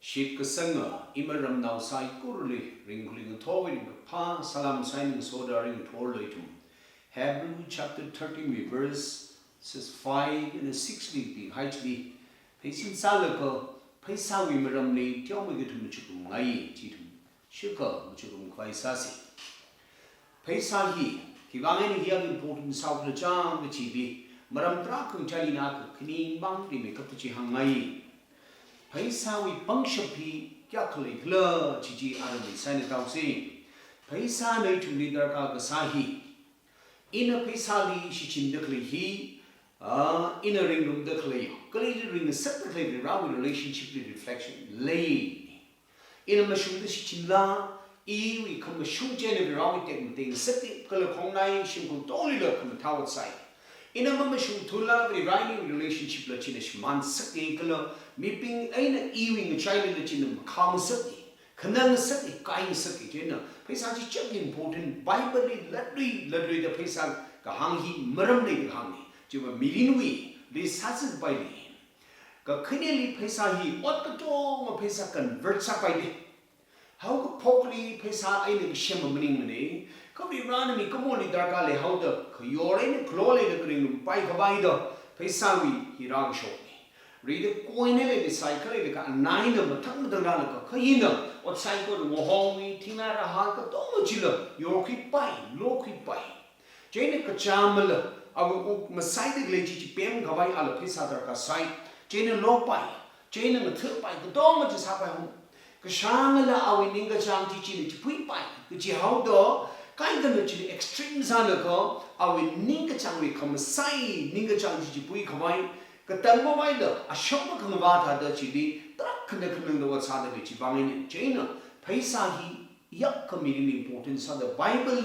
Shit kasanga imaram now sai kurli ringling towing pa salam signing soda ring torlitum. Hebrew chapter 13 verse says 5 and 6 the height be pacing salaka paisa imaram ni tell me to muchukum ngai titum shuka muchukum quai sasi. Paisa he wangi here important south the jam which he be maram trakung chalina clean bang the make up to chihangai. Paisa we puncture P, Yakli, Gla, Gigi, Arabi, Sanitau say. Paisa nay to leader Gasahi. In a Paisali, Shichin he, in a ring room the clay. Clay ring a separately around relationship with reflection. Lay. In a machine the Shichinla, we come a shoe gen around things, setting color congai, she could only look from the tower side. In a mamashum tula, a writing relationship lachinish man saki color, meeping ain't ewing a child in the chin, calm saki, canan saki, kind saki, dinner, Pesaji check important, Bible, ladri, the Pesag, Gahangi, Muramli, Gahangi, Juma Milinui, this has by the Gakinili Pesahi, what the dog of Pesa converts up by the how could Pokli Pesa ain't shimmer meaning? Come be run me, come on, Darkale, how the Kyorin, Clole, the green, by Kabaida, Pesawi, he rang short me. Read the coinelli, the cycle, the 9 of the tongue of the Ranaka, Kaina, what cycle, Mohomi, Tinara, Haka, Domachilla, you're keep by, low keep by. Jane Kachamala, I will Masai Lady Pem Kawai ala Pesadarka side, Jane low by, Jane and the third by the dog just happened. Kashangala, our Ninga Chang teaching it to put by, which you how do. Kind of the extremes on the go, our Ninga Chang we come sai, Ninga Chang Jipui Kawai, Katamba Wider, a shopper come about the chili, truck and the coming what's hard to Chibang China, Paisahi, Yak committing importance on the Bible,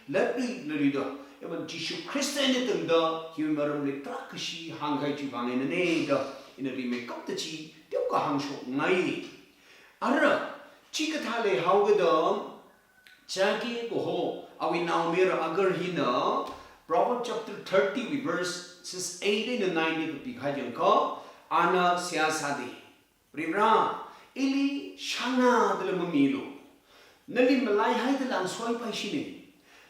let me reader. Even Jishu Christian in the humor Trakashi, Hangai Chibang in the name, in a remake of the chi, Yoka Hangsho, Nai. Ara, Chikatale, how we done. Jackie go home. Are we now mirror agar hina? Proverbs chapter 30 verses 18 and 19 to Bikajan ko. Ana siasadi. Rira. Ili shana de la mamilo. Nali malay hay de lang soy pa shini.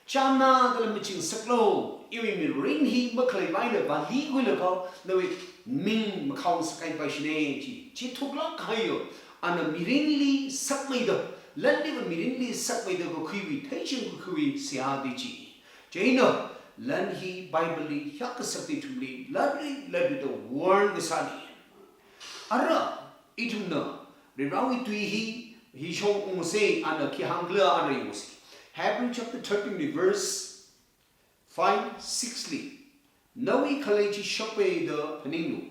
Chana de la maching saklo. Iwi mi ring hi maklay bay le bali gwila ko. Nawi ming makaw sakay pa shini. Chi tukla kayo. Ana mirinli sakmay do. Let live immediately suck by the Gokiwi, Taishan Gokiwi, Siadichi. Jana, Lan he, Bible, Yakasati to me, lovely, let the word the sunny. Ara, itumna, Rirawi to he showed Umose and a Kihangla Arimus. Hebrew chapter 13, verse 5, 6. Nawi Kalechi Shope the Peninu,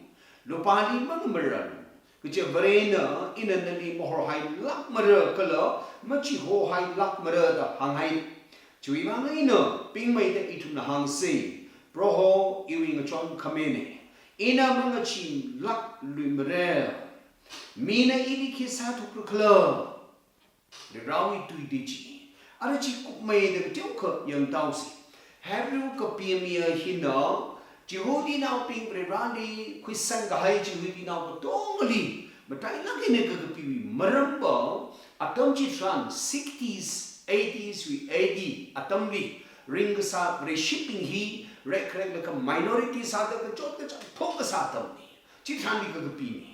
Lopali Mangaran. Which a brainer in a name or high luck murder color, much ho high luck murder the hang. Chuivangino, being made the eatum the hang say, Broho, ewing a chong kamene. In a mangachi luck lumere. Mina ilikisatu proclur. The rawi to dichi. Arachi cook made the joker, young Dowsy. Have you copied me a hino? Jihudi now being Brandi, Quisanga Hai Jihudi now totally, but I like in a good Maramba, Atomji Tran, 60s, 80s, we 80, Atombi, Ringasa, reshipping he, recreate like a minority Sada, the Jotka, Tokasatombi, Chitandi Gagapini.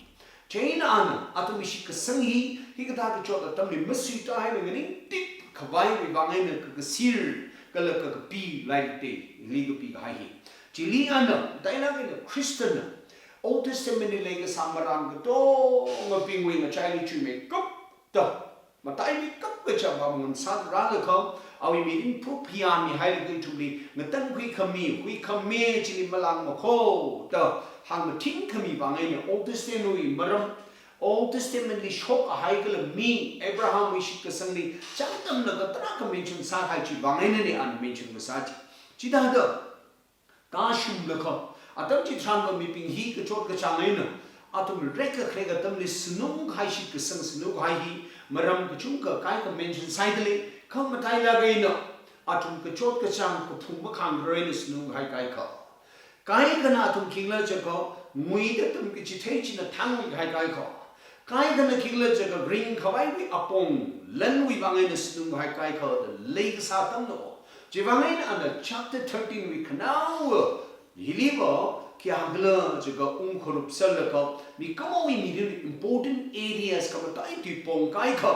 Chain Anna, Atomishika Sangi, he got out the Jota Tombi, Messi time and tip, Kawai, Vangana, Kasir, Galakapi, like day, legal pig high. Chiliana, Diana, Christian, Old Testament like a Samaran, the ping wing a child to make cup, the Matai cup which are on San Ranacom, are we meeting Pupiami, highly to me, Natan we come here, Chili Malang Mako, the Hamatin Kami Bang, Old Testament, Madam, Old Testament shock a high of me, Abraham, we should suddenly, Chantam Nagatraka mentioned Sahachi Bang, any unmentioned Massachi. Chidada. Dashum Laka, Atamchi Tranga meeping he could talk the Changina, Atom Reka Kregatam, Snug High Ship, Snug High, Maram Kachunka, Kaika mentioned sidely, come Mataila Gaina, Atom Kachotka Chang, Kutumbakan, Rain, Snug High Kaika. Kaikan Atom King Lachako, Muidatum Kichitach in a tongue High Kaika. kai kan khigla jaga ring khawai wi apong lan wi bangai na stung hai kai kha the lake sa tam no jiwangai na the chapter 13 wi khnau hilibo ki angla jaga khurup sal ka mi kamo wi mi important areas ka tai ti pong kai kha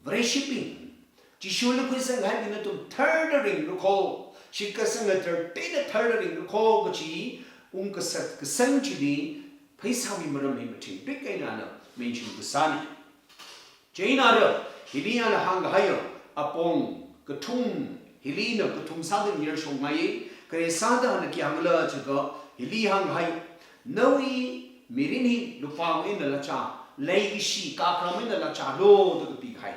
worshiping jishul ku sang hai na tum third ring no ko shika sang third ring no ko chi ka sat ka sang chi ni Paisa we maram him to big ainana mention the sun. Jane Ara, Hiliana hang higher upon Gatum, Hilina Gatum Southern years from my Kresada and the Kiangla to go, Hili hang high. No e Mirini Lupam in the Lacha, Lay she Kakram in the Lacha low to the big high.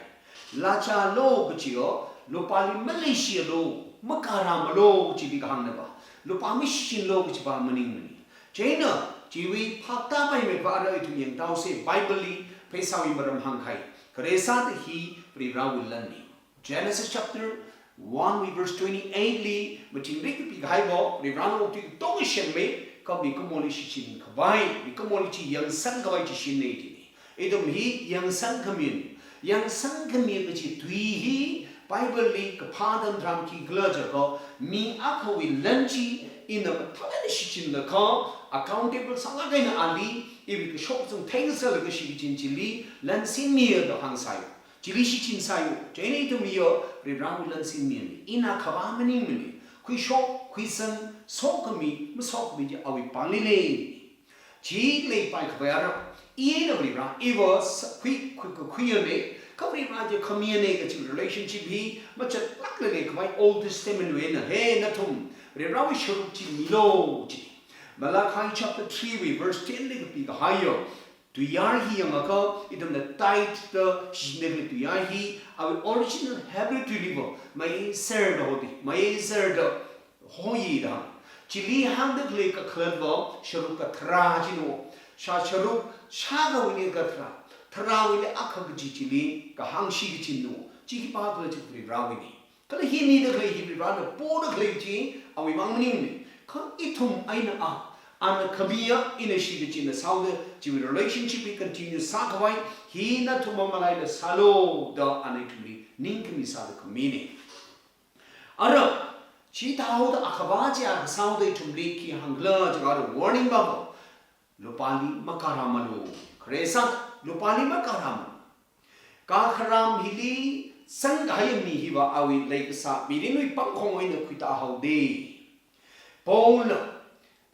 Lacha low, Gachio, Lupali Malaysia low, Makaram low, Chibikanaba, Lupamishin low, which by Maning. Jana. Jiwi pakta bai me para itu yang tahu se Bible pesawi maram hangkai. Keresa hi prirawi lani. Genesis chapter 1 verse 28 li macam rik pi gai bo privrano ti tong shen me ka bi komoli shin kabai bi komoli chi yang sang kabai chi shin nei ti. Idom hi yang sang kamin ke chi tui hi Bible li ka padan dram ki glaja ko mi akawi lanchi in the thalen shin the ka accountable sangagain ali if the shop some things like she chin chili lan sin near the hang sai chili shi chin sai jane to me rebram lan sin me ina khabamani me kui shop kui san sok mi musok mi awi pali le ji le pai khwara e no rebram it was kui ne Kami raja community relationship hi macam lakle mai Old Testament we na he na thum rebrawi shuru chi milo chi Malachi chapter 3 verse 10 le pi hayo tu yar hi amaka idam the tight the shine tu yar hi our original habit to live mai ser do di mai ser do hoyi da chili hang de le ka khlo shuru ka thra chi no sha shuru sha ga wi ka thra Tarawi le akhaji chili ka hangshi ki chinu chi ki pa to chi rawi ni kala hi ni de klei hi ra na po de klei chi awi mangni ni kha itum aina a an khabiya in shi ki chin sao de chi relationship we continue sa khawai hi na thuma malai le salo da anituli ning ki sa de khmini ara chi tao da akhaba ja sao de tumli ki hangla ja warning ba lopali makaramalu kresa Lupani makaram. Kakaram hili sanggaya mi hiwa awi like sa bilinui pangkong na kuita haude. Paul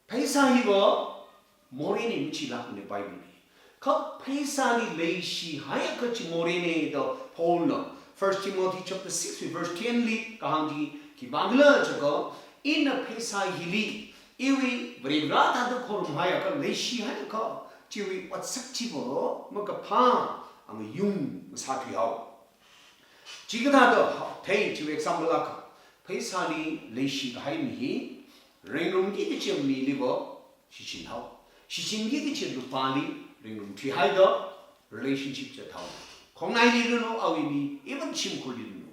paisa hiwa moreni michila ne Bible. Ka paisa ni leishi haya kachi moreni do Paul. 1 Timothy chapter 6 verse 10 li kahangi ki bangla jago in a paisa hili iwi brigrata do korum haya ka leishi haya ka Jiwi wat sakchibo maka pa ang yung masatwi hao. Jigada do tay jiwi example laka paisani leishi hai mi ringrung gi gi mi libo shishin hao. Shishin gi gi lupali ringrung ti hai do relationship ja hao. Kong nai li no awi mi even chim ko li no.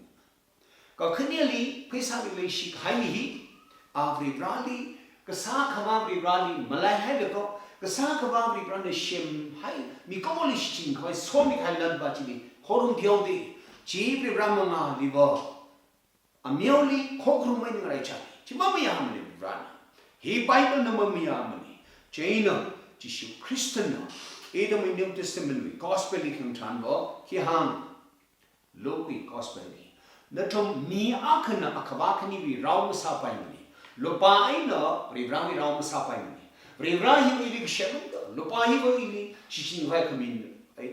Ka khniali paisani leishi hai mi avri rali ka sa khama avri rali malai hai ko Kasa kababri brande shem hai mi komoli shing kai somi kai lan ba chi horum diode chi pri brahma libo amioli khokru mai ngai cha chi ma ya amni brana he bible no ma ya amni jaina jishu christian edom in new testament gospel king than bo ki ham loki gospel na thom mi akhana akhaba khani wi raw sa pai ni lopa ai no pri brahmi raw sa pai ni Revrahim ili kshem lupahi bo ili shishin vai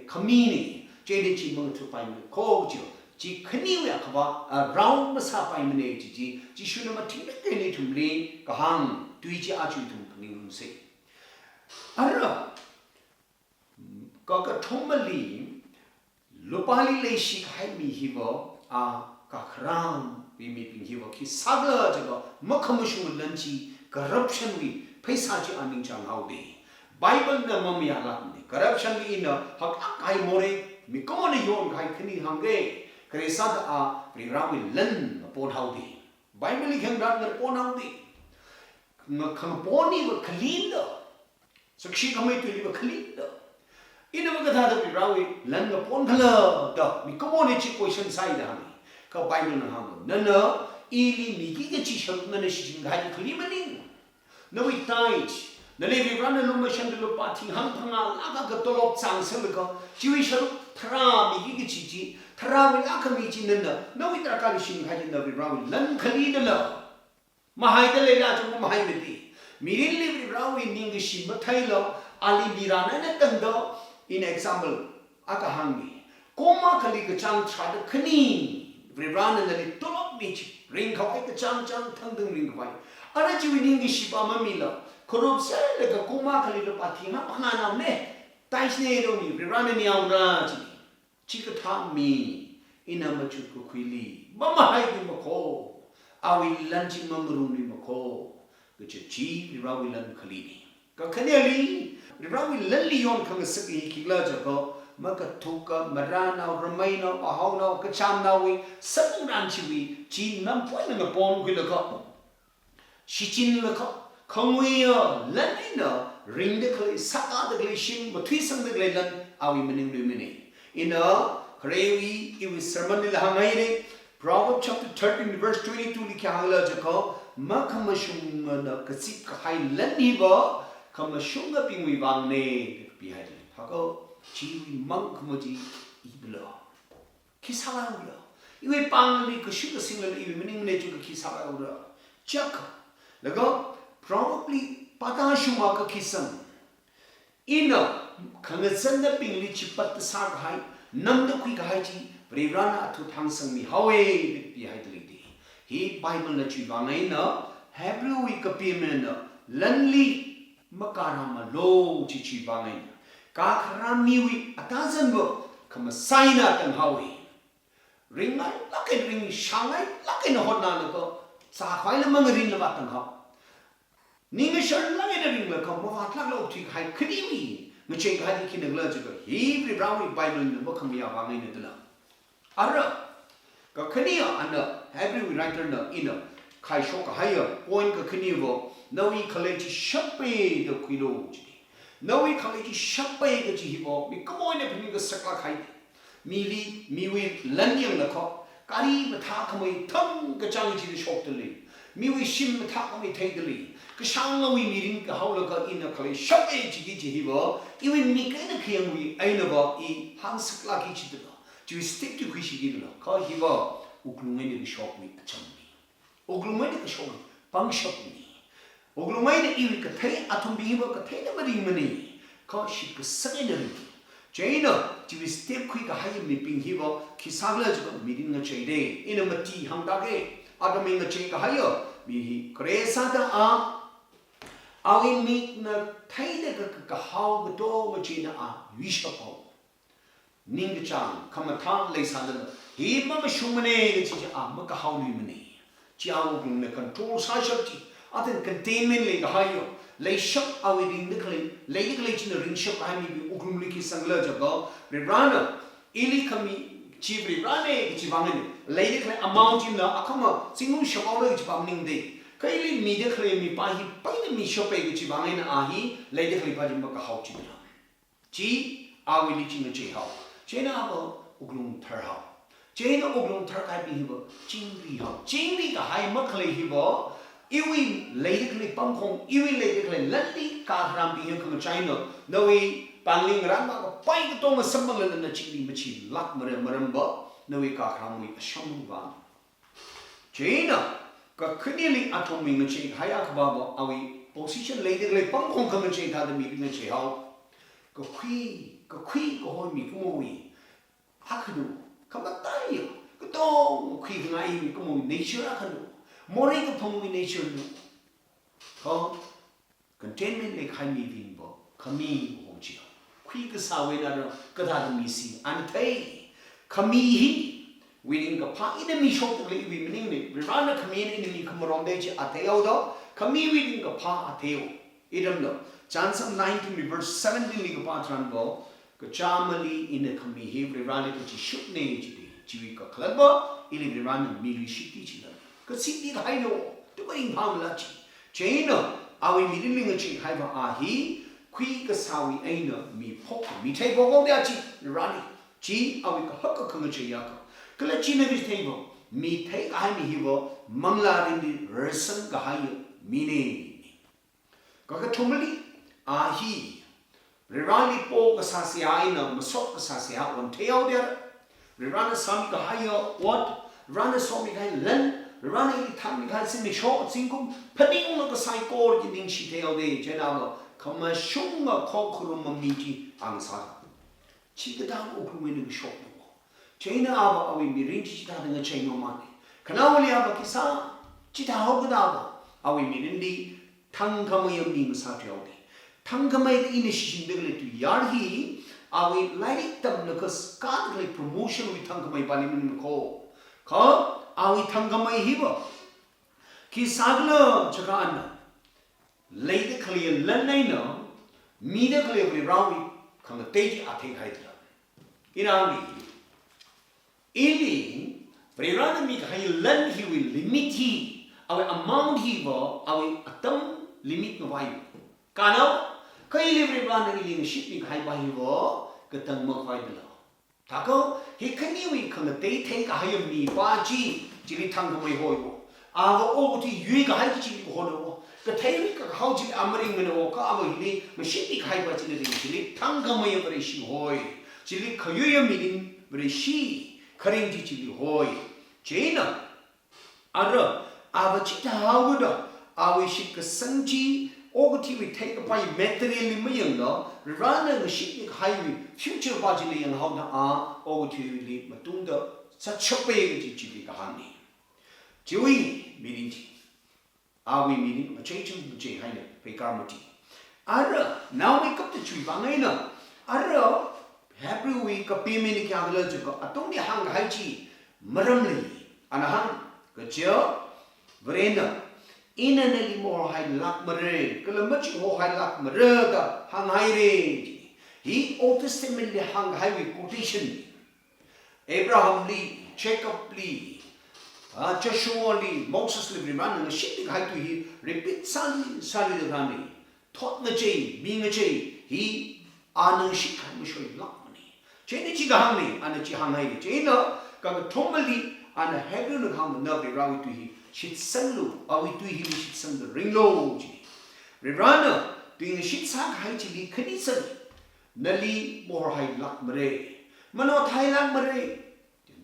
kamini jeli chi mong tu pai ko jo ji khni wa khaba round ma sa pai mne ji shuna ma thi ke ni thum li ka hang tui chi a chu thum khni lu se ara ka thomali lupali le shi khai mi hi bo a ka khram bi mi pin hi bo ki sagla jago makham shu lan chi corruption wi Paisa chi aning chang haude. Bible na mamya lakni. Corruption ni ina hak kai more mi ko ni yon kai khni hange. Kresa da a prirawi lan pon haude. Bible li khang rat na pon haude. Nga khang pon ni wa clean da. Sakshi kamai tu li wa clean da. ina ma ka da bi rawi lan ga pon khala da mi ko mo ne chi question sai da mi ka bible na ha na na ili mi ki ga chi shal na ne shi ga ji khli mani no we tight na le vi ran lu ma shan lu pa thi ham phanga la ga to lop chang se le ka chi wi shal thra mi ki ga chi ji thra mi a khami chi na no we tra ka li shin ga ji na vi rawi lan khli da la ma hai da le la chu ma hai me ti mi rin le vi rawi ning ga shi ma thai lo ali bi ra na na tang do in example aka hangi koma khali ka chang cha da khni vi ran na le to lop mi chi ring khau ka chang chang thang dang ring khai ara chi wi ning ga shi pa ma mi la khorop se le ka koma khali lo pa thi na pa na na me tai sne do ni vi ran ni au na chi ka tha mi ina ma chu ko khili ma ma hai ki ma kho awi lan chi ma mu ni ma kho ka chi vi ra wi lan khali ni ka khane li vi ra wi lan li yon khang sa ki ki la ja ko ma ka thu ka ma ra na ramai na a hau na ka cham na wi sa mu ran chi wi chi nam poi na pon ki la ka shi chin la ka khang wi ya lan ni na ring de klai sa ka de klai shin ba thui sang de klai lan awi mening lu mini ina krewi I was sermon la hangai ne Proverbs chapter 13 verse 22 likha hangla ja ko ma khamashung na kasi khai lan ni ba khamashung ga pingwi bang ne bi hai ha ko chi wi mang khamaji iblo kisala ulo iwe pang li ko shu sing la iwe mening ne chu ki sala ulo chak la go probably pata shu ma ka kisam ina khangasan na pingli chi pat sa hai nam da kui ga hai chi Brevana to thang sang mi hawe bi hai de di hi bible na chi wa ngai na hebrew wi ka pi men na lanli makara ma lo chi chi wa ngai ka khram mi wi atazan go kama saina tang hawe ring ngai la ke ring shangai la ke no hot na ko sa khwai la mang ring la ba tang ha ni nge shan la nge ring la ko ma wa tlak lo thi khai khdi wi nge che ga di kin la ji ko hi Brevana bible na ba kham ya wa ngai ne de la ara ka khania ana hebrew writer na ina khai shok ka haya point ka khani wo nawi khale chi shape de khilo ji nawi khale chi shape ga ji wo mi kamo ne phini ga sakla khai mi li mi wi lan yang na kho kari ma tha khamai thang ka chang ji de shok de li mi wi shim ma tha khamai thai de li ka shang la wi mi ring ka haula ka ina khale shape ji wo I wi mi ka na khiang wi ai na ba I hang sakla ki chi de you stick to Kushigi, call he was Uglumani shop me a chummy. Uglumani shop, punk shop me. Uglumani even could pay atom beaver could pay the money. Cause she could secondary. Jana, you step quick a higher meeting hero, Kisagla meeting a chay day, in a mati hamdage, Adaming a chay higher, be he Cresata are we meet the Taylor how the door Machina are, we shall. Ning chang kama thang le sa le hi ma ma shumane ge chi a ma ka hau ni mani chiao gung ne control sa shap chi a then containment le ga hayo le shap a we ding de kle le de kle chi ne ring shap ha mi bi ugum li ki sang la ja ga re rana ili kami chi bri rane ge chi bang ne le de kle amount chi na akama singu shap a le chi bang ning de kai li mi de kle mi pa hi pa de mi shap ge chi bang ne a hi le de kle pa ji ma ka hau chi na chi a we li chi ne chi hau China bo uglum thar ha China uglum thar kai bi bo chingri ha chingri ka hai ma khle hi bo iwi leide khle pam khong iwi leide khle lali ka ram bi hang China no we pangling ram ma ko pai ko to ma sammal na chingri ma chi lak maram bo no we ka ram wi asham ba China ka khni li atom mi chi haya ka ba bo awi position leide khle pam khong ka ma chi tha de mi bi chi ha ko khi ko hoi mi ko mo akadu kama tayo ko to khi ngai mi ko mo nature akadu more ko phong mi nature no ko containment le khai mi vin bo khami ho chi khi ka sa we na ro ka da mi si an thai khami hi winning ka pa ina mi shop le wi meaning ne rana khami ne mi khamron de chi ateo do khami winning ka pa ateo idam no Chansam 19 verse 17 li ka pa tran bo Kachamali in a kami he rani to shoot name Chiwi Kalaba, ili rani mili shiti chila. Kasiti Hino, to bring Pamlachi. China, our middling a chick hiva ahi, hui ka sawi aina mi phok mi thai bo dia chi rani chi awi ka hak ka ng che ya ka kala chi na bi thai bo mi thai ka mi hi bo mangla rin di resan ka hai mi ne ka thumli a hi rani po ka sa si aina masok ka sa si ha on theo dia rana sam ka hai what rana so mi kai len rana i tham mi kai sin mi short singkum pading lo ka sai ko ki ding shi theo de je na lo kama shunga kokuru mamiji angsa chigda opumene shop china aba awi mirin chita nga chaino mane kanawali aba kisa chita hogda awi mirindi tangkamay ni masa tiawdi tangkamay ini shishindegle tu yarhi awi like tam nakas kadle promotion with tangkamay palimin ko ka awi tangkamay hiba kisagla chakana Lady clear Lenna, Mida clear Rawi, come the page I think I tell. In our Ili, Verana make high len he will limit he, our amount he will, our atom limit no value. Kano, Kaili Verana in shipping high by he will, get them more by the law. Taco, he can you come the day take a higher me, Baji, Jilly Tango my hoyo. Our over to you, high chili hollow. The tail how to Amaring when walk over the machine high by chili, Tanga my operation hoy, chili Kayuya meeting, very she, Karin chili hoy. Jana Ara, our chita howda, our ship Sanji, Ogati we take by material million, run a ship highway, future Bajili and how the are, Ogati leave Matunda, such a baby chili honey. Joey meeting. Are we meeting a change of J. Hine, Pekarmati? Ara, now we come to Chivangina. Ara, happy week of payment Kagalajico, a Tony Hang Hachi, Maramli, and a hang, Gacha, Verena, in an any more high luck mare, Kalamuch more high luck marega, hang high. He ultimately hung highway quotation. Abraham Lee, Jacob Lee. Joshua Lee, Moses Lee, Reman, and shifting high to he, repeat Sally the Rani, taught the J, being a J, he, Anna Shik, I'm sure you love money. Jenny Chigahani, and the Chihanai, Jana, got a Tomali, and a heaven of how the nerve rawi to he, shit sanglu, or we to him, shit sang the ring low. Rerana, doing a shit sang high chili, Kanisa, Nelly, more high luck mare, Manot high luck mare,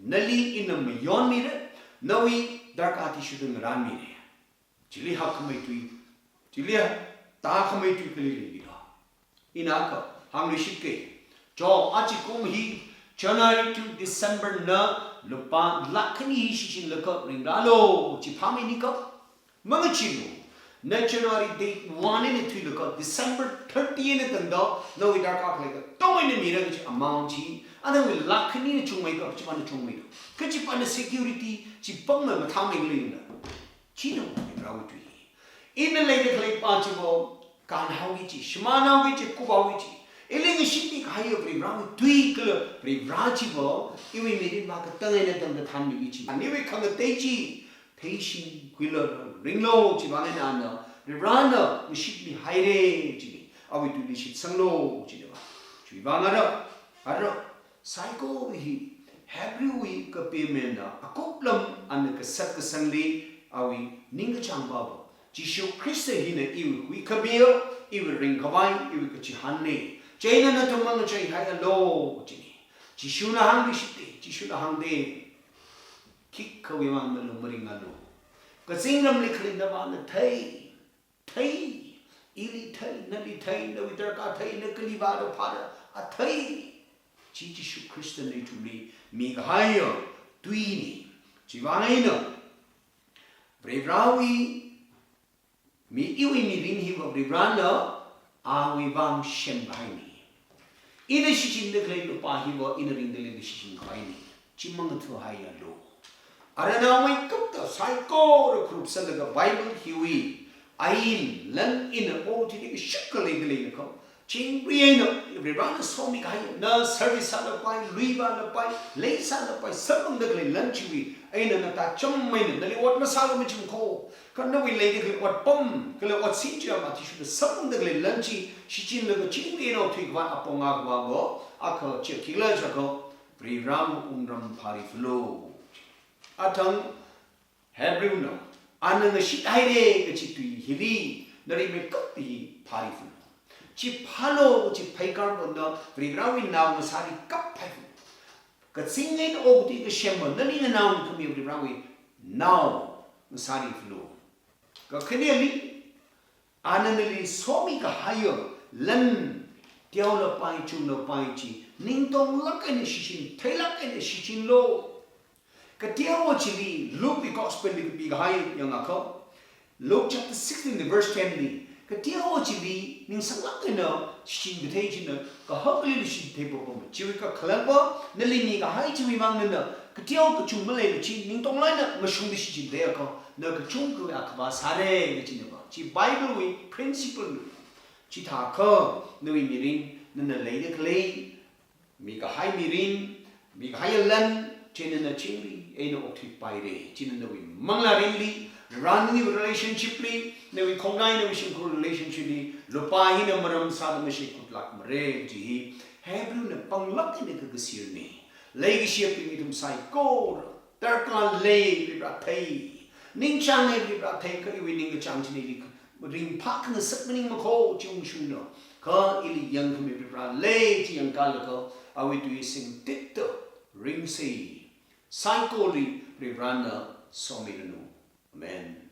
Nelly in a million mirror. No, we dark artist shouldn't run me. Chili how come to eat? Chilia, dark come to clearly. In Aka, Hungry Shike. Joe Achikum he, January to December na, Lupan, Lakani Shishin Luka, Ringalo, Chipaminika, Mangachino. January date 1 in 2 Luka, December 30 in the dog, no, we dark out like a don't in the mirror, which amount he, and then we Lakani to make up Chipan to make. Kachip the security, Chipanga Matami Lina. Chino, Rawiti. In the later clay Pachibo, Kanhawichi, Shimana Wichi, Kubawichi. Eling shipping higher Ram Tweakle, Rachibo, you made it back a turn on the Tamichi. And if we come the Techi, Tashin, Quiller, Ringlo, Chivanana, the runner, we ship me high. Are we to the ship Sanglo, Chivana, Ara, Psycho, he. Every week a payment, a couplum and a cassette assembly, are we Ningachang Baba. Jishu Christa in a ewe, we kabir, ewe ring Kawai, ewe Kachihane. Jane and a Tomanga Jay high low, Ginny. Jishuna hungry shitty, Jishuna hung day. Kick Kawiman Maringano. Kazingram lickling the one the tay, Ili tay, Nelly tay, no Vidarka tay, Nicolivado Pada, a tay. Jishu Christian to me, Mighayo, Tweeny, Chivana, Brevrawi, me iwi mi rin him of Ribranda, we bang Shembaini. In a shishin the clay to Pahiva in a ring the shishin Kaini, Chimanga to higher low. Arana wake up the psycho, the group sell the Bible, Huey, Ain, Len in a old shakali, chính riêng nó vì rằng nó so mi cái nó service là phải lui vào là phải lấy sang là phải sắp bằng được lấy lần chú ý ấy là ta trong mình nó lấy quạt nó sao mà chịu khô còn nó bị lấy được quạt bom cái là quạt xịn chưa mà thì chúng sắp bằng được lấy lần chỉ chính là cái chính riêng nó thủy quan áp ngạc vào đó ác chịu khí lợi cho cô vì ram ram phari flow thằng Hebrew nó anh nó shit hay đấy cái chỉ tùy hivi nó đi mấy cấp thì phari flow chỉ phalo chỉ phải carbon một đó vì rau in nào mà sao đi cấp phải cái sinh ấy ô thì cái xem mà nó đi nào không biết vì rau in nào mà sao đi flow cái này đi anh này số mi cái hay lần tiêu là phải chung là phải chỉ ninh tông lắc cái này xin thấy lắc cái này xin lô cái tiêu chỉ đi Luke the gospel bị cái hay yang ngako Luke chapter 16 verse 10 đi cái tiêu chỉ đi nhưng sáng lắc cái nào xin cái thế chứ nữa cái hợp lý là xin thế bộ chỉ cái khăn bó nên linh nhị cái hay chỉ vì mang nên nữa cái tiêu cái chung mới là chỉ ninh tông lại nữa mà chung đi xin thế à con nữa cái chung cái ác ba sa đấy cái chỉ nữa chỉ Bible với principle chỉ thà cơ nơi mirin nên là lấy được lấy mi cái hay mirin mi cái hay lần cho nên là chính vì nó ốc thịt bài đấy cho nên là vì mang là really running relationship li nếu không ngay nếu mình có relationship li lupa hi na maram sa mà sẽ cút lạc mà re chỉ Hebrew là bằng lắc cái cái xíu này lấy cái xíu thì mình sai cô dar con lấy bị bắt thấy ninh trang này bị bắt thấy cái vì ninh cái trang chỉ này ring park nó sắc mình mà khô chung chung nó có ili yang không bị bắt lấy chỉ yang cả là có awi tu sing tít ring si sai cô li bị bắt nó so mi nó amen.